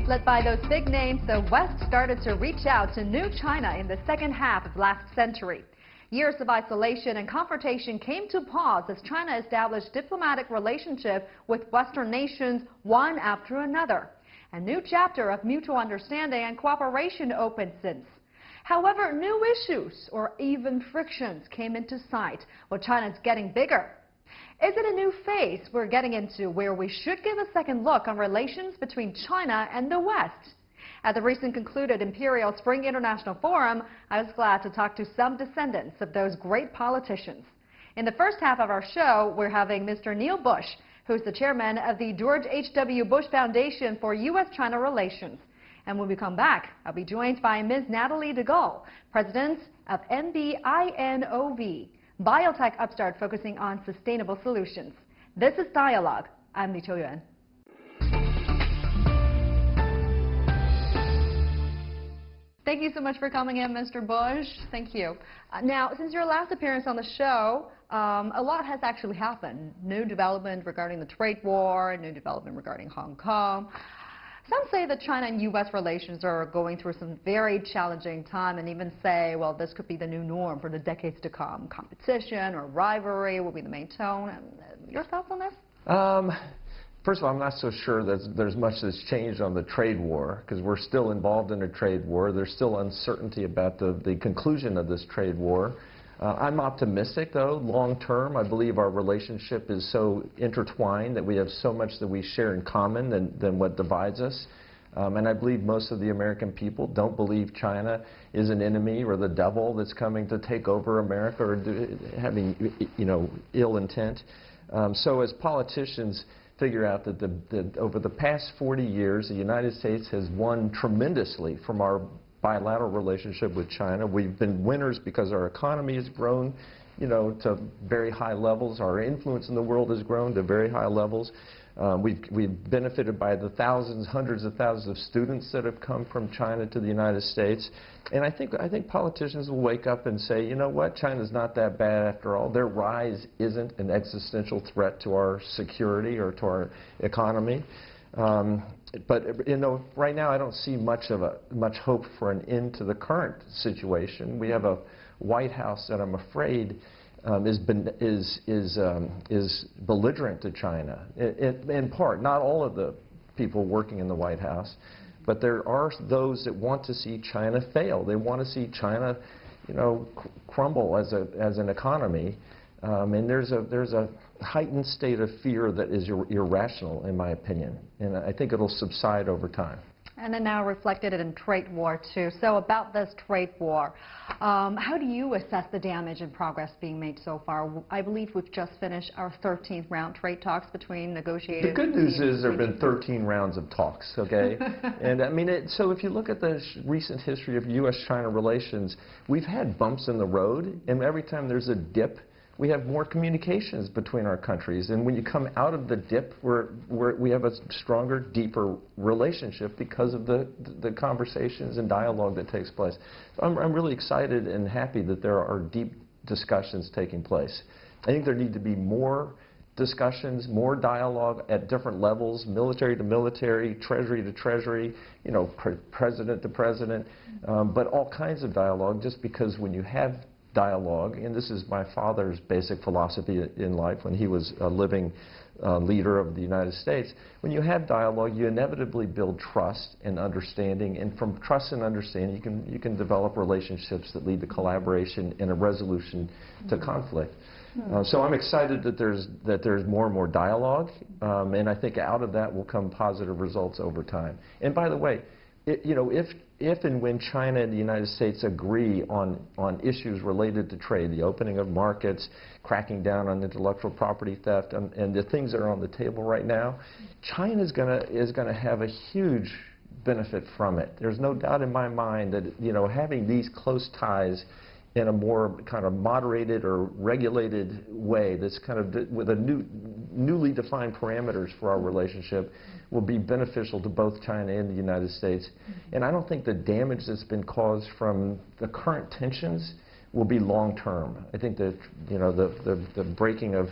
Led by those big names, the West started to reach out to new China in the second half of last century. Years of isolation and confrontation came to pause as China established diplomatic relationships with Western nations one after another. A new chapter of mutual understanding and cooperation opened since. However, new issues or even frictions came into sight while China's getting bigger. Is it a new phase we're getting into where we should give a second look on relations between China and the West? At the recent concluded Imperial Spring International Forum, I was glad to talk to some descendants of those great politicians. In the first half of our show, we're having Mr. Neil Bush, who's the chairman of the George H.W. Bush Foundation for U.S.-China Relations. And when we come back, I'll be joined by Ms. Nathalie de Gaulle, president of NBINOV, biotech upstart focusing on sustainable solutions. This is Dialogue. I'm Li Qiuyuan. Thank you so much for coming in, Mr. Bush. Thank you. Now, since your last appearance on the show, a lot has actually happened. New development regarding the trade war, new development regarding Hong Kong. Some say that China and U.S. relations are going through some very challenging time and even say, well, this could be the new norm for the decades to come. Competition or rivalry will be the main tone. Your thoughts on this? First of all, I'm not so sure that there's much that's changed on the trade war, because we're still involved in a trade war. There's still uncertainty about the conclusion of this trade war. I'm optimistic, though, long term. I believe our relationship is so intertwined that we have so much that we share in common than what divides us. And I believe most of the American people don't believe China is an enemy or the devil that's coming to take over America or having, ill intent. So as politicians figure out that over the past 40 years, the United States has won tremendously from our bilateral relationship with China. We've been winners because our economy has grown, to very high levels. Our influence in the world has grown to very high levels. We've benefited by the thousands, hundreds of thousands of students that have come from China to the United States. And I think politicians will wake up and say, you know what, China's not that bad after all. Their rise isn't an existential threat to our security or to our economy. But right now I don't see much hope for an end to the current situation. We have a White House that I'm afraid is belligerent to China. In part, not all of the people working in the White House, but there are those that want to see China fail. They want to see China, crumble as an economy. And there's a heightened state of fear that is irrational, in my opinion, and I think it'll subside over time. And then now reflected in trade war too. So about this trade war, how do you assess the damage and progress being made so far? I believe we've just finished our 13th round trade talks between negotiators. The good news is there have been 13 rounds of talks, okay? And I mean, so if you look at the recent history of U.S.-China relations, we've had bumps in the road, and every time there's a dip, we have more communications between our countries. And when you come out of the dip, we have a stronger, deeper relationship because of the conversations and dialogue that takes place. So I'm really excited and happy that there are deep discussions taking place. I think there need to be more discussions, more dialogue at different levels, military to military, treasury to treasury, president to president, but all kinds of dialogue, just because when you have dialogue, and this is my father's basic philosophy in life when he was a living leader of the United States. When you have dialogue, you inevitably build trust and understanding, and from trust and understanding, you can develop relationships that lead to collaboration and a resolution to conflict. So I'm excited that there's more and more dialogue, and I think out of that will come positive results over time. And by the way, if and when China and the United States agree on issues related to trade, the opening of markets, cracking down on intellectual property theft, and the things that are on the table right now, China is gonna have a huge benefit from it. There's no doubt in my mind that having these close ties in a more kind of moderated or regulated way, that's kind of with a newly defined parameters for our relationship, will be beneficial to both China and the United States. And I don't think the damage that's been caused from the current tensions will be long term. I think that the breaking of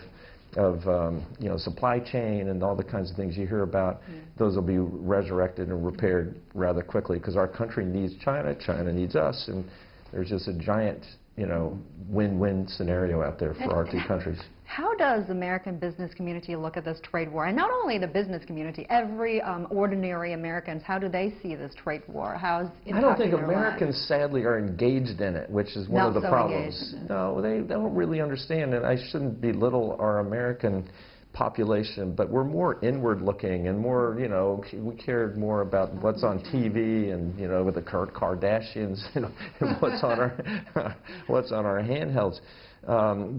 you know, supply chain and all the kinds of things you hear about, those will be resurrected and repaired rather quickly because our country needs China, China needs us, and there's just a giant, you know, win-win scenario out there for our two countries. How does the American business community look at this trade war? And not only the business community, every ordinary Americans, how do they see this trade war? How's it impacting I don't think their Americans, lives? sadly, are engaged in it, which is one Not of the so problems. engaged. No, they don't really understand, and I shouldn't belittle our American population, but we're more inward looking and more, you know, we cared more about what's on TV and, you know, with the Kardashians, you know, and what's on our handhelds.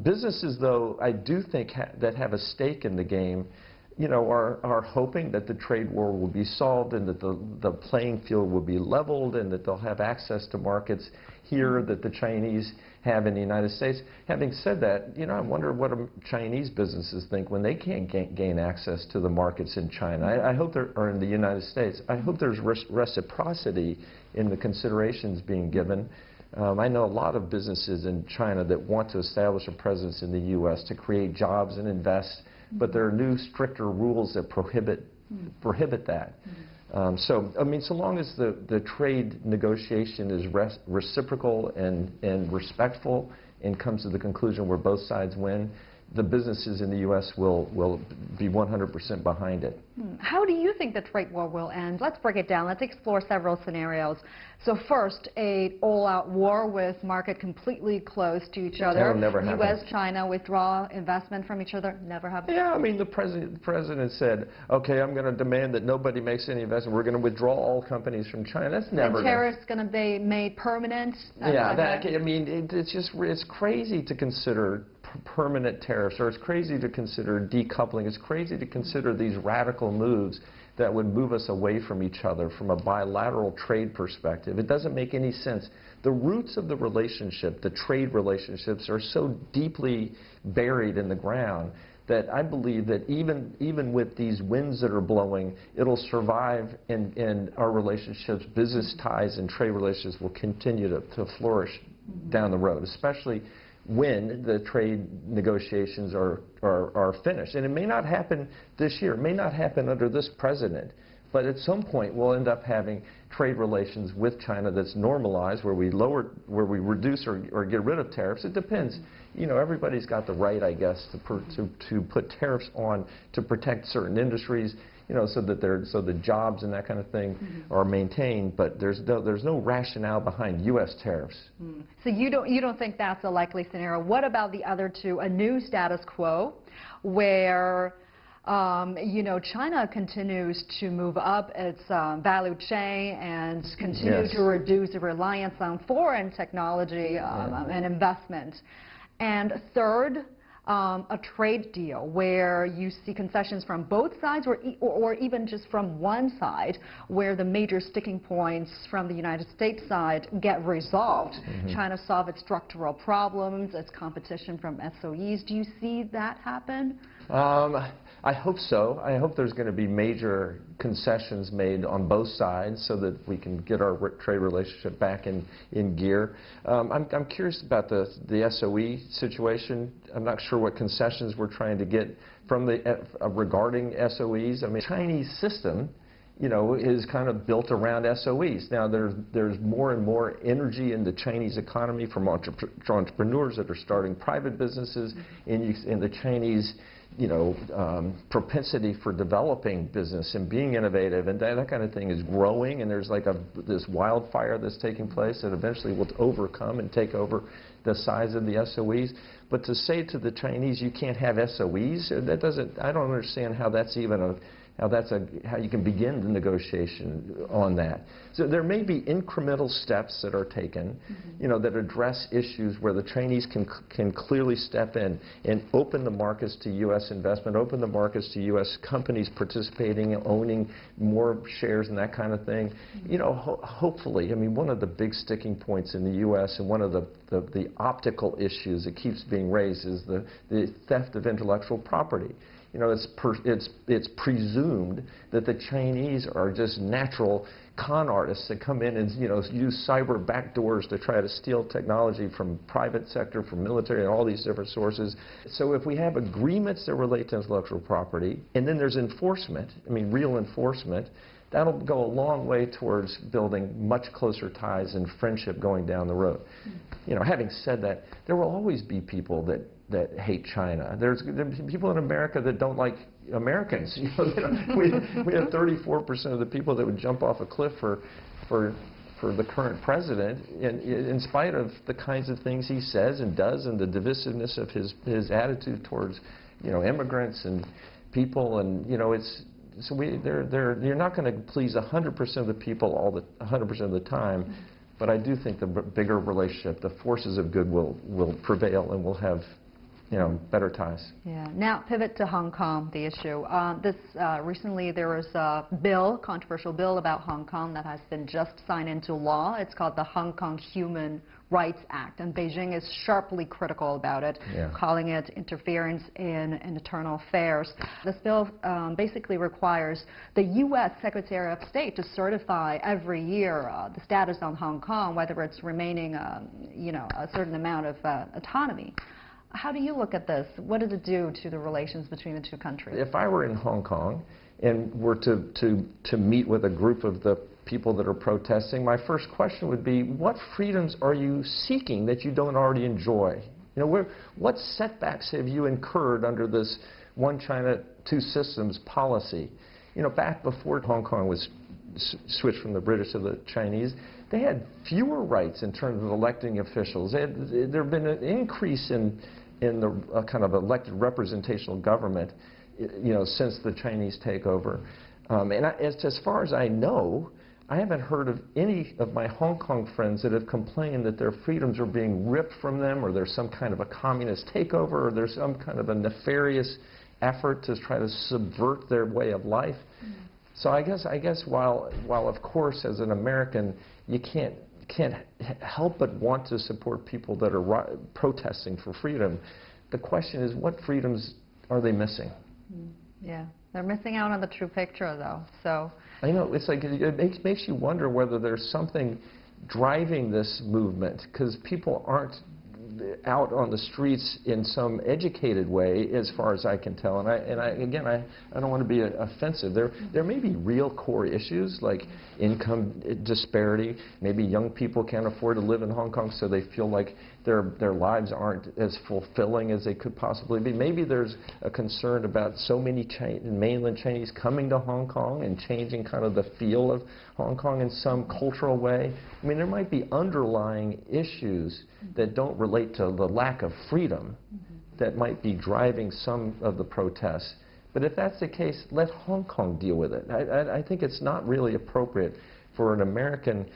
Businesses, though, I do think that have a stake in the game, you know, are hoping that the trade war will be solved and that the playing field will be leveled and that they'll have access to markets here that the Chinese have in the United States. Having said that, you know, I wonder what Chinese businesses think when they can't gain access to the markets in China. I hope or in the United States. I hope there's reciprocity in the considerations being given. I know a lot of businesses in China that want to establish a presence in the U.S. to create jobs and invest, but there are new, stricter rules that prohibit that. So, I mean, so long as the trade negotiation is reciprocal and respectful and comes to the conclusion where both sides win, the businesses in the U.S. will be 100% behind it. How do you think the trade war will end? Let's break it down. Let's explore several scenarios. So first, an all-out war with market completely closed to each other. That'll never happen. U.S., China withdraw investment from each other. Never happen. Yeah, I mean, the president said, okay, I'm going to demand that nobody makes any investment. We're going to withdraw all companies from China. That's never. And tariffs going to be made permanent. Yeah, I mean, it's crazy to consider permanent tariffs, or it's crazy to consider decoupling. It's crazy to consider these radical moves that would move us away from each other from a bilateral trade perspective. It doesn't make any sense. The roots of the relationship, the trade relationships, are so deeply buried in the ground that I believe that even with these winds that are blowing, it'll survive, and our relationships, business ties and trade relationships will continue to flourish down the road, especially when the trade negotiations are finished. And it may not happen this year, it may not happen under this president, but at some point we'll end up having trade relations with China that's normalized, where we reduce or get rid of tariffs. It depends. You know, everybody's got the right, I guess, to put tariffs on to protect certain industries, you know, so that the jobs and that kind of thing are maintained. But there's no rationale behind U.S. tariffs. So you don't think that's a likely scenario. What about the other two? A new status quo, where you know, China continues to move up its value chain and continue to reduce the reliance on foreign technology and investment. And third, a trade deal where you see concessions from both sides, or even just from one side, where the major sticking points from the United States side get resolved. China solve its structural problems, its competition from SOEs. Do you see that happen? I hope so. I hope there's going to be major concessions made on both sides so that we can get our trade relationship back in gear. I'm curious about the SOE situation. I'm not sure what concessions we're trying to get from regarding SOEs. I mean, the Chinese system, you know, is kind of built around SOEs. Now, there's more and more energy in the Chinese economy from entrepreneurs that are starting private businesses, and the Chinese, you know, propensity for developing business and being innovative and that kind of thing is growing, and there's like this wildfire that's taking place that eventually will overcome and take over the size of the SOEs. But to say to the Chinese, you can't have SOEs, that doesn't, I don't understand how that's even how you can begin the negotiation on that. So there may be incremental steps that are taken, you know, that address issues where the Chinese can clearly step in and open the markets to U.S. investment, open the markets to U.S. companies participating, owning more shares and that kind of thing. You know, hopefully, I mean, one of the big sticking points in the U.S. and one of the optical issues that keeps being raised is the theft of intellectual property. you know, it's presumed that the Chinese are just natural con artists that come in and, you know, use cyber backdoors to try to steal technology from private sector, from military, and all these different sources. So if we have agreements that relate to intellectual property, and then there's enforcement, I mean, real enforcement, that'll go a long way towards building much closer ties and friendship going down the road. You know, having said that, there will always be people that hate China. There are people in America that don't like Americans. You know, we have 34% of the people that would jump off a cliff for the current president, in spite of the kinds of things he says and does, and the divisiveness of his attitude towards, you know, immigrants and people, and you know, it's. So you're not going to please 100% of the people 100% of the time, but I do think the bigger relationship, the forces of good will prevail, and we'll have, you know, better ties. Yeah. Now pivot to Hong Kong, the issue. Recently there was a controversial bill about Hong Kong that has been just signed into law. It's called the Hong Kong Human Rights Act, and Beijing is sharply critical about it, calling it interference in internal affairs. This bill basically requires the U.S. Secretary of State to certify every year the status on Hong Kong, whether it's remaining, you know, a certain amount of autonomy. How do you look at this? What does it do to the relations between the two countries? If I were in Hong Kong and were to meet with a group of the people that are protesting, my first question would be, what freedoms are you seeking that you don't already enjoy? You know, what setbacks have you incurred under this one China, two systems policy? You know, back before Hong Kong was switched from the British to the Chinese, they had fewer rights in terms of electing officials. There had been an increase in the kind of elected representational government, you know, since the Chinese takeover. As far as I know, I haven't heard of any of my Hong Kong friends that have complained that their freedoms are being ripped from them, or there's some kind of a communist takeover, or there's some kind of a nefarious effort to try to subvert their way of life. So I guess while of course as an American you can't help but want to support people that are protesting for freedom, the question is, what freedoms are they missing? Yeah, they're missing out on the true picture, though. So I know, it's like it makes you wonder whether there's something driving this movement, because people aren't out on the streets in some educated way, as far as I can tell. And I don't want to be offensive. There may be real core issues like income disparity. Maybe young people can't afford to live in Hong Kong, so they feel like their lives aren't as fulfilling as they could possibly be. Maybe there's a concern about so many mainland Chinese coming to Hong Kong and changing kind of the feel of Hong Kong in some cultural way. I mean, there might be underlying issues that don't relate to the lack of freedom that might be driving some of the protests. But if that's the case, let Hong Kong deal with it. I think it's not really appropriate for an American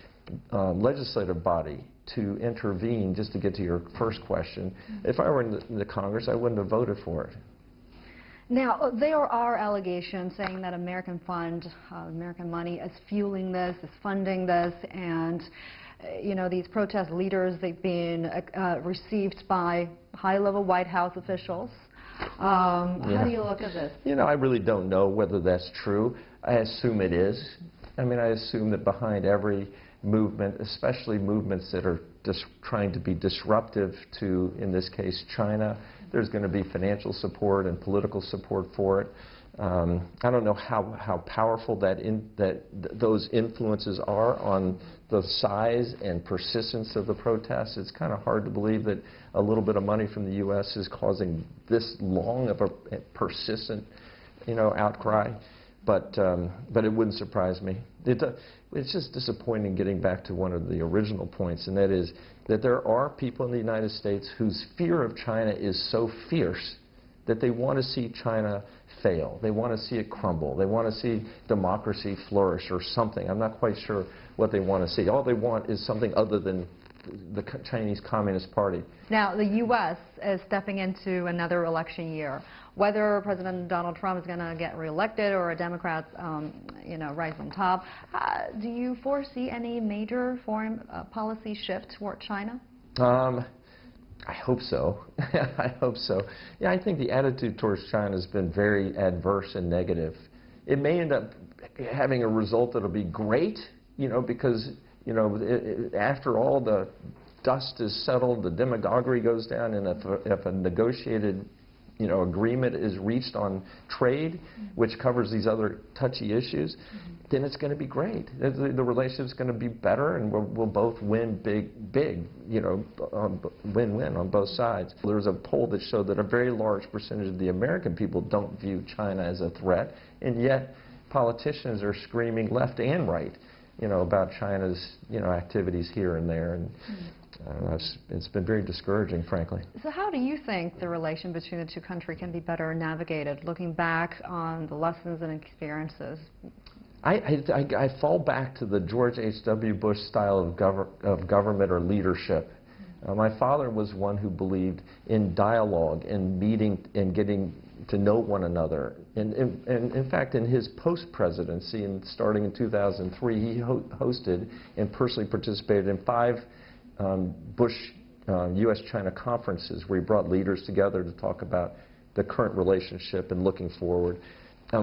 legislative body to intervene. Just to get to your first question, if I were in the Congress, I wouldn't have voted for it. Now, there are allegations saying that American money is fueling this, is funding this, and you know, these protest leaders, they've been received by high-level White House officials. How do you look at this? You know, I really don't know whether that's true. I assume it is. I mean, I assume that behind every movement, especially movements that are just trying to be disruptive to, in this case, China, there's going to be financial support and political support for it. I don't know how powerful those influences are on the size and persistence of the protests. It's kind of hard to believe that a little bit of money from the U.S. is causing this long of a persistent, you know, outcry. But it wouldn't surprise me. It's just disappointing, getting back to one of the original points, and that is that there are people in the United States whose fear of China is so fierce that they want to see China fail. They want to see it crumble. They want to see democracy flourish or something. I'm not quite sure what they want to see. All they want is something other than the Chinese Communist Party. Now, the U.S. is stepping into another election year. Whether President Donald Trump is going to get reelected or a Democrat, you know, rise on top, do you foresee any major foreign policy shift toward China? I hope so. I hope so. Yeah, I think the attitude towards China has been very adverse and negative. It may end up having a result that'll be great, because, after all the dust is settled, the demagoguery goes down, and if a negotiated agreement is reached on trade, which covers these other touchy issues, then it's going to be great. The relationship's going to be better, and we'll both win big, win-win on both sides. There was a poll that showed that a very large percentage of the American people don't view China as a threat, and yet politicians are screaming left and right, about China's, activities here and there. And it's been very discouraging, frankly. So how do you think the relation between the two countries can be better navigated, looking back on the lessons and experiences? I fall back to the George H.W. Bush style of government or leadership. My father was one who believed in dialogue and meeting and getting to know one another. And in fact, in his post-presidency, and starting in 2003, he hosted and personally participated in 5 Bush U.S.-China conferences where he brought leaders together to talk about the current relationship and looking forward.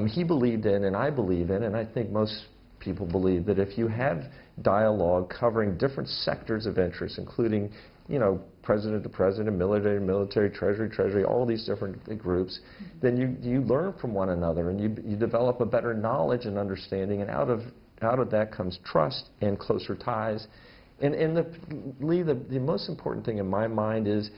He believed in, and I believe in, and I think most people believe, that if you have dialogue covering different sectors of interest, including, president to president, military to military, treasury to treasury, all these different groups, then you learn from one another, and you develop a better knowledge and understanding, and out of that comes trust and closer ties. And Lee, the most important thing in my mind is,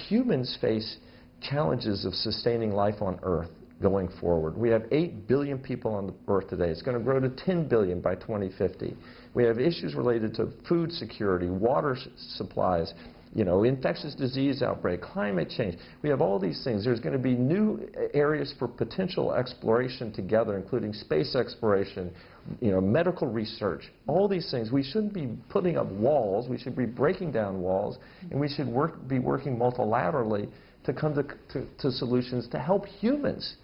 humans face challenges of sustaining life on Earth going forward. We have 8 billion people on the Earth today. It's going to grow to 10 billion by 2050. We have issues related to food security, water supplies, infectious disease outbreak, climate change. We have all these things. There's going to be new areas for potential exploration together, including space exploration, medical research, all these things. We shouldn't be putting up walls. We should be breaking down walls, and we should be working multilaterally to come to solutions to help humans.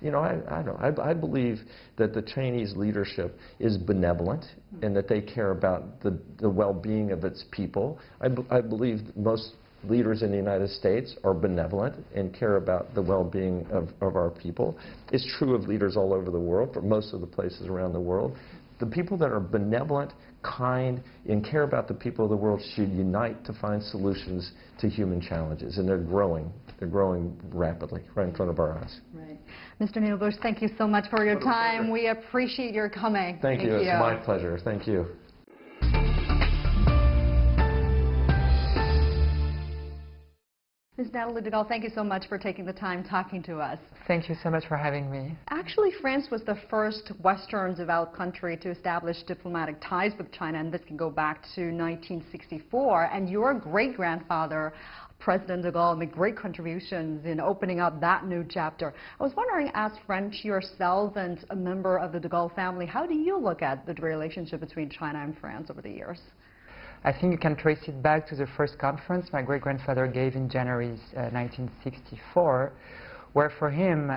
I believe that the Chinese leadership is benevolent and that they care about the well-being of its people. I believe most leaders in the United States are benevolent and care about the well-being of our people. It's true of leaders all over the world, for most of the places around the world. The people that are benevolent, kind, and care about the people of the world should unite to find solutions to human challenges, and they're growing. They're growing rapidly, right in front of our eyes. Right. Mr. Neil Bush, thank you so much for your time. We appreciate your coming. Thank you. It's my pleasure. Thank you. Ms. Nathalie de Gaulle, thank you so much for taking the time talking to us. Thank you so much for having me. Actually, France was the first Western developed country to establish diplomatic ties with China, and this can go back to 1964. And your great-grandfather, President de Gaulle, made great contributions in opening up that new chapter. I was wondering, as French yourself and a member of the de Gaulle family, how do you look at the relationship between China and France over the years? I think you can trace it back to the first conference my great-grandfather gave in January 1964, where for him,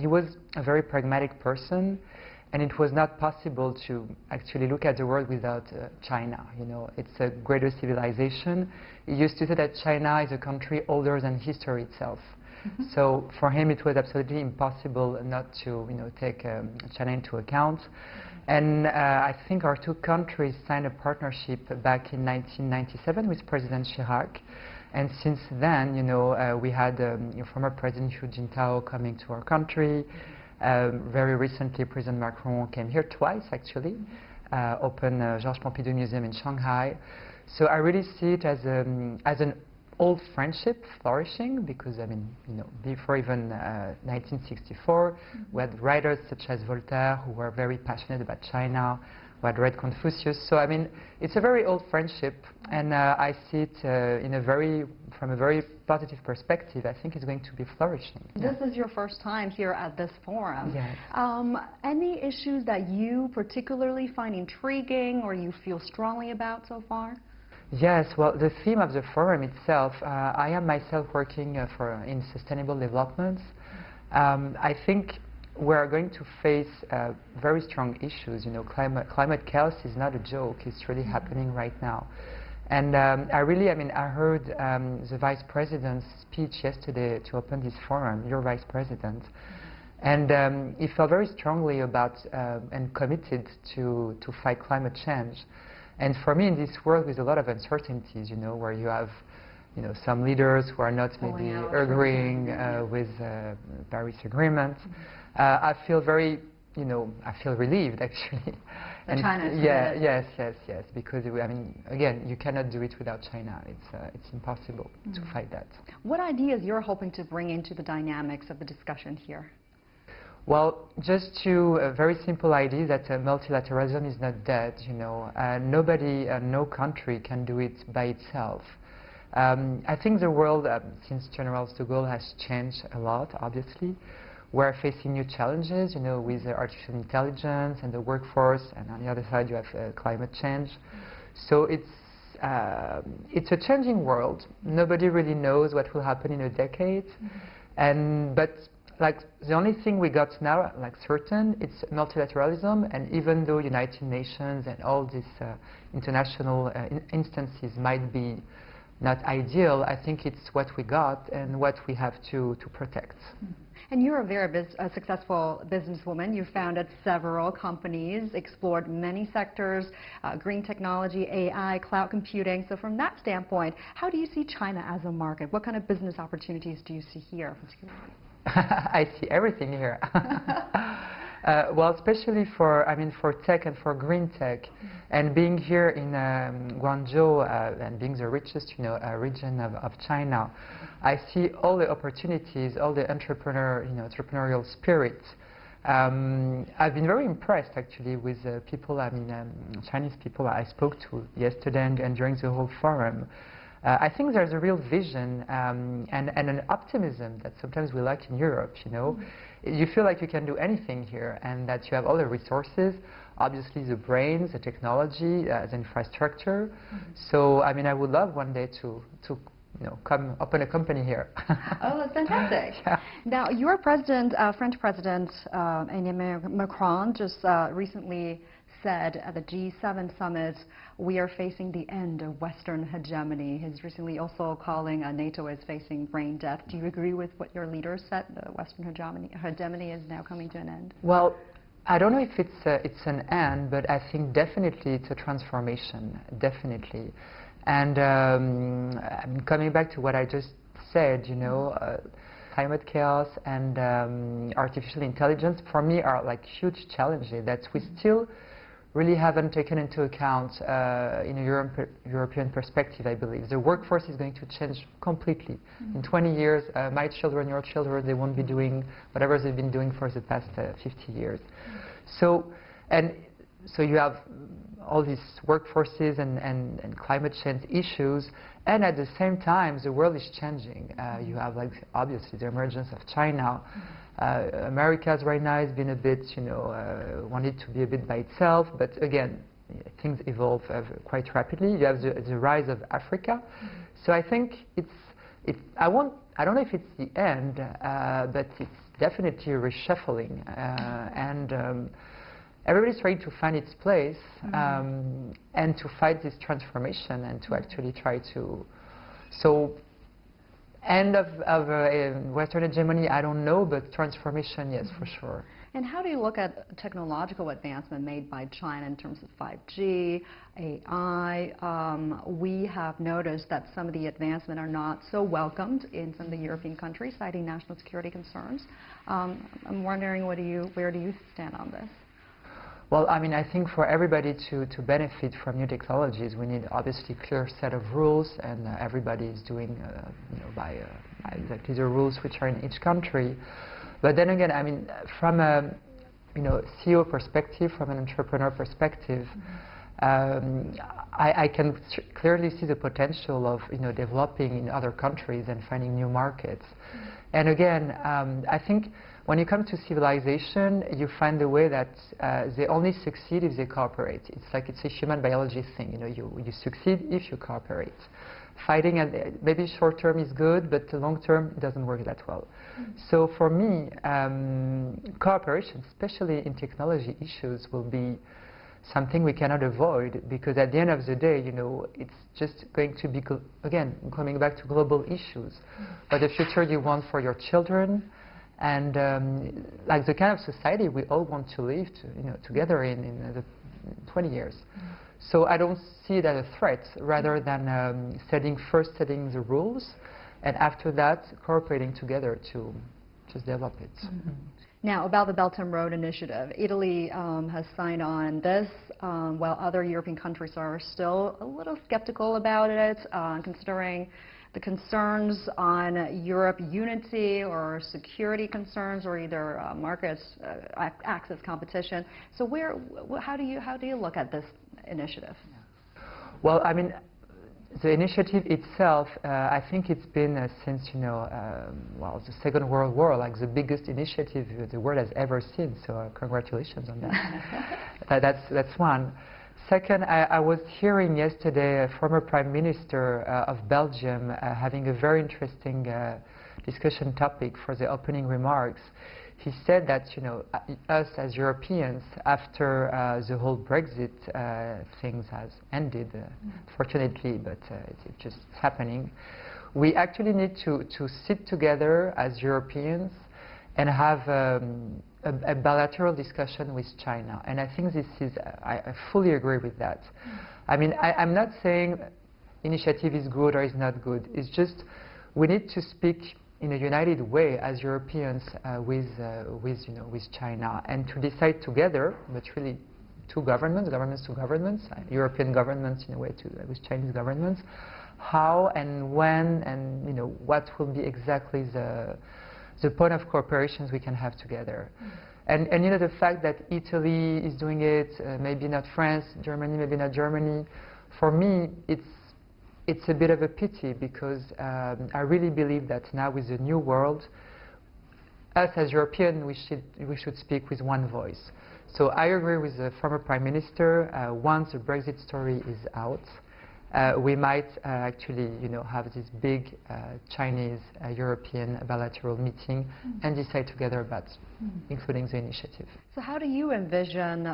he was a very pragmatic person, and it was not possible to actually look at the world without China. It's a greater civilization. He used to say that China is a country older than history itself. So for him, it was absolutely impossible not to take China into account. And I think our two countries signed a partnership back in 1997 with President Chirac. And since then, we had former President Hu Jintao coming to our country. Very recently, President Macron came here twice, actually, opened Georges Pompidou Museum in Shanghai. So I really see it as an old friendship flourishing, because before even 1964, we had writers such as Voltaire who were very passionate about China, who had read Confucius. So it's a very old friendship, and I see it from a very positive perspective. I think it's going to be flourishing. This is your first time here at this forum. Yes. Any issues that you particularly find intriguing or you feel strongly about so far? Yes, well, the theme of the forum itself, I am myself working in sustainable development. I think we're going to face very strong issues. Climate chaos is not a joke. It's really happening right now. And I heard the Vice President's speech yesterday to open this forum, your Vice President, and he felt very strongly about and committed to fight climate change. And for me, in this world with a lot of uncertainties, you know, where you have, you know, some leaders who are not maybe agreeing with Paris Agreement, I feel very, you know, I feel relieved actually. And China. Yes, because I mean, again, you cannot do it without China. It's impossible to fight that. What ideas you're hoping to bring into the dynamics of the discussion here? Well, just a very simple idea that multilateralism is not dead, you know. Nobody, no country can do it by itself. I think the world, since General de Gaulle, has changed a lot, obviously. We're facing new challenges, you know, with artificial intelligence and the workforce, and on the other side you have climate change. So it's a changing world. Nobody really knows what will happen in a decade. But like the only thing we got now, like certain, it's multilateralism, and even though United Nations and all these international instances might be not ideal, I think it's what we got and what we have to protect. And you're a very successful businesswoman. You founded several companies, explored many sectors, green technology, AI, cloud computing. So from that standpoint, how do you see China as a market? What kind of business opportunities do you see here? I see everything here. Well, especially for tech and for green tech, and being here in Guangzhou and being the richest, you know, region of China, I see all the opportunities, all the entrepreneurial spirit. I've been very impressed actually with people, Chinese people I spoke to yesterday and during the whole forum. I think there's a real vision and an optimism that sometimes we lack in Europe, you know. You feel like you can do anything here and that you have all the resources, obviously the brains, the technology, the infrastructure. So, I mean, I would love one day to you know, come open a company here. Oh, that's fantastic. Yeah. Now, your president, French President Emmanuel Macron, just recently said at the G7 summit, we are facing the end of Western hegemony. He's recently also calling NATO is facing brain death. Do you agree with what your leader said, the Western hegemony is now coming to an end? Well, I don't know if it's an end, but I think definitely it's a transformation, definitely. And coming back to what I just said, you know, climate chaos and artificial intelligence, for me, are like huge challenges that we still really haven't taken into account in a European perspective, I believe. The workforce is going to change completely. In 20 years, my children, your children, they won't be doing whatever they've been doing for the past 50 years. So you have all these workforces and climate change issues, and at the same time, the world is changing. You have, like, obviously, the emergence of China. America's right now has been a bit, you know, wanted to be a bit by itself, but again, things evolve quite rapidly. You have the rise of Africa. So I think I don't know if it's the end, but it's definitely a reshuffling, and everybody's trying to find its place and to fight this transformation and to actually try to. So, end of Western hegemony, I don't know, but transformation, yes, for sure. And how do you look at technological advancement made by China in terms of 5G, AI? We have noticed that some of the advancements are not so welcomed in some of the European countries, citing national security concerns. I'm wondering, where do you stand on this? Well, I mean, I think for everybody to benefit from new technologies, we need obviously a clear set of rules, and everybody is doing, you know, by exactly the rules which are in each country. But then again, I mean, from a, you know, CEO perspective, from an entrepreneur perspective, I can clearly see the potential of, you know, developing in other countries and finding new markets. And again, I think when you come to civilization, you find a way that they only succeed if they cooperate. It's like it's a human biology thing. You know, you succeed if you cooperate. Fighting, and maybe short term is good, but long term it doesn't work that well. So for me, cooperation, especially in technology issues, will be something we cannot avoid, because at the end of the day, you know, it's just going to be, again, coming back to global issues. But the future you want for your children, and like the kind of society we all want to live together in the 20 years. So I don't see it as a threat, rather than first setting the rules, and after that cooperating together to just develop it. Mm-hmm. Now, about the Belt and Road Initiative, Italy has signed on this, while other European countries are still a little skeptical about it, considering the concerns on Europe unity or security concerns, or either markets access competition. So, how do you look at this initiative? Well, I mean, the initiative itself, I think it's been since, well, the Second World War, like the biggest initiative the world has ever seen. So congratulations on that. That's one. Second, I was hearing yesterday a former Prime Minister of Belgium having a very interesting discussion topic for the opening remarks. He said that, us as Europeans, after the whole Brexit things has ended, fortunately, but it's just happening, we actually need to sit together as Europeans and have a bilateral discussion with China. And I think this is, I fully agree with that. I mean, I'm not saying initiative is good or is not good. It's just we need to speak in a united way as Europeans with China, and to decide together, but really governments to governments, European governments in a way with Chinese governments, how and when and what will be exactly the point of cooperations we can have together. And the fact that Italy is doing it, maybe not France, Germany, maybe not Germany, for me it's a bit of a pity, because I really believe that now with the new world, us as Europeans, we should speak with one voice. So I agree with the former Prime Minister. Once the Brexit story is out, we might actually have this big Chinese-European bilateral meeting and decide together about including the initiative. So how do you envision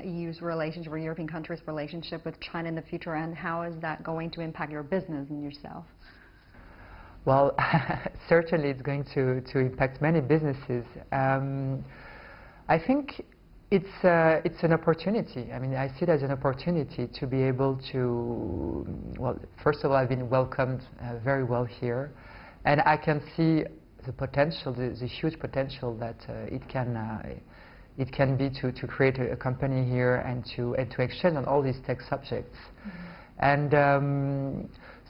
EU's relationship, or European countries' relationship with China in the future, and how is that going to impact your business and yourself? Well, certainly it's going to impact many businesses. I think it's an opportunity. I mean, I see it as an opportunity to be able to, well, first of all, I've been welcomed very well here, and I can see the potential, the huge potential that it can be to create a company here and to exchange on all these tech subjects. And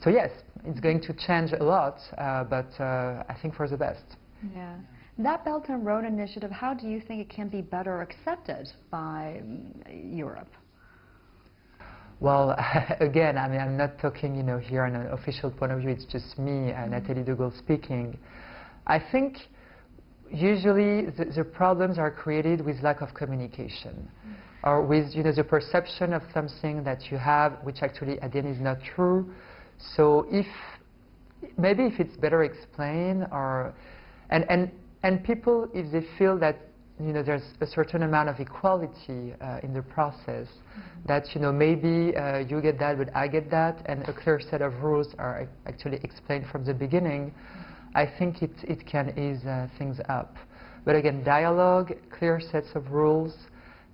so yes, it's going to change a lot, but I think for the best. Yeah. That Belt and Road Initiative, how do you think it can be better accepted by Europe? Well, again, I mean, I'm not talking, here on an official point of view. It's just me, Nathalie Gaulle speaking. I think usually the problems are created with lack of communication, or with, the perception of something that you have, which actually at the end is not true. So maybe if it's better explained, or and people, if they feel that there's a certain amount of equality in the process, that maybe you get that, but I get that, and a clear set of rules are actually explained from the beginning, I think it can ease things up. But again, dialogue, clear sets of rules,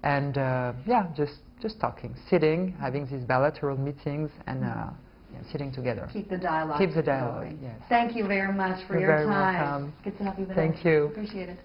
and yeah, just talking, sitting, having these bilateral meetings, and sitting together. Keep the dialogue. Keep the dialogue, yes. Thank you very much for You're your very time. welcome. Good to have you with us. Thank you. Appreciate it.